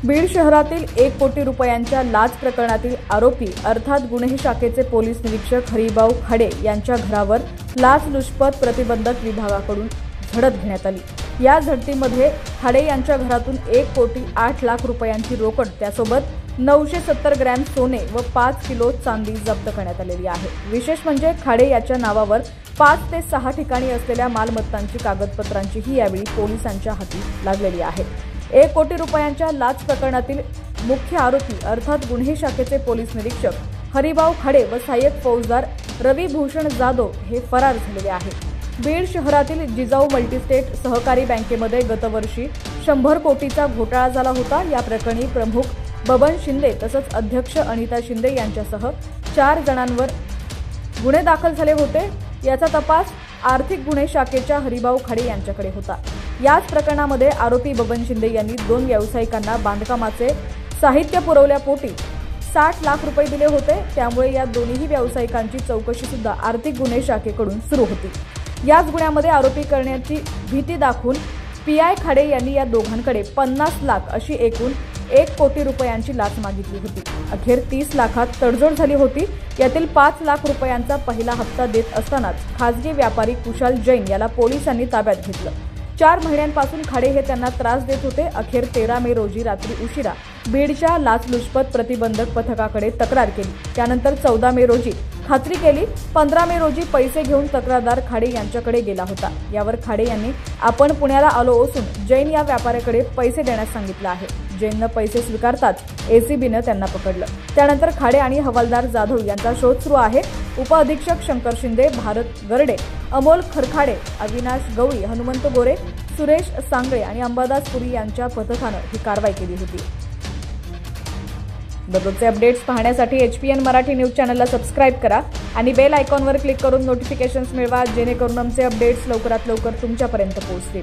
बीड शहरातील 1 कोटी रुपयांच्या लाच प्रकरणातील आरोपी अर्थात गुन्हे शाखेचे पोलीस निरीक्षक हरिभाऊ खाडे यांच्या घरावर लाचलुचपत प्रतिबंधक विभागाकडून झडप घेण्यात आली। या झडतीमध्ये खाडे यांच्या घरातून 1 कोटी 8 लाख रुपयांची रोकड त्यासोबत 970 ग्रॅम सोने व 5 किलो चांदी जप्त करण्यात आलेली आहे। विशेष म्हणजे खाडे याच्या नावावर 5 ते 6 ठिकाणी असलेल्या मालमत्तांची कागदपत्रांचीही यावेळी पोलिसांच्या हाती लागलेली आहे। 1 कोटी रुपयांच्या लाच प्रकरणातील मुख्य आरोपी अर्थात गुन्हे शाखेचे पोलीस निरीक्षक हरिभाऊ खाडे व सहाय्यक फौजदार रवी भूषण जाधव हे फरार झालेले आहेत। बीड शहरातील जिजाऊ मल्टीस्टेट सहकारी बँकेमध्ये गतवर्षी 100 कोटीचा घोटाळा झाला होता। या प्रकरणी प्रमुख बबन शिंदे तसंच अध्यक्ष अनिता शिंदे यांच्यासह 4 जणांवर गुन्हे दाखल झाले होते। याचा तपास आर्थिक गुन्हे शाखेच्या हरिभाऊ खाडे यांच्याकडे होता। याच प्रकरणामध्ये आरोपी बबन शिंदे यांनी 2 व्यावसायिकांना बांधकामाचे साहित्य पुरवल्यापोटी 60 लाख रुपये दिले होते। त्यामुळे या दोन्ही व्यावसायिकांची चौकशी सुद्धा आर्थिक गुन्हे शाखेकडून सुरू होती। याच गुन्ह्यामध्ये आरोपी करण्याची भीती दाखवून पीआय खाडे यांनी या दोघांकडे 50 लाख अशी एकूण 1 कोटी रुपयांची लाच मागितली होती। अखेर 30 लाखात तडजोड झाली होती। यातील 5 लाख रुपयांचा पहिला हप्ता देत असतानाच खासगी व्यापारी कुशाल जैन याला पोलिसांनी ताब्यात घेतलं। 4 महिन्यांपासून खाडे हे त्यांना त्रास देत होते। अखेर 13 मे रोजी रात्री उशिरा बीडच्या लाचलुचपत प्रतिबंधक पथकाकडे तक्रार केली। त्यानंतर 14 मे रोजी खात्री केली। 15 मे रोजी पैसे घेऊन तक्रारदार खाडे यांच्याकडे गेला होता। यावर खाडे यांनी आपण पुण्याला आलो असून जैन या व्यापाऱ्याकडे पैसे देण्यास सांगितलं आहे। जैननं पैसे स्वीकारताच एसीबीनं त्यांना पकडलं। त्यानंतर खाडे आणि हवालदार जाधव यांचा शोध सुरू आहे। उपअधीक्षक शंकर शिंदे, भारत गरडे, अमोल खरखाडे, अविनाश गवळी, हनुमंत गोरे, सुरेश सांगळे आणि अंबादास पुरी यांच्या पथकानं ही कारवाई केली होती। दररोजचे अपडेट्स पाहण्यासाठी HPN मराठी न्यूज चॅनलला सबस्क्राईब करा आणि बेल आयकॉनवर क्लिक करून नोटिफिकेशन्स मिळवा, जेणेकरून आमचे अपडेट्स लवकरात लवकर तुमच्यापर्यंत पोहोचतील।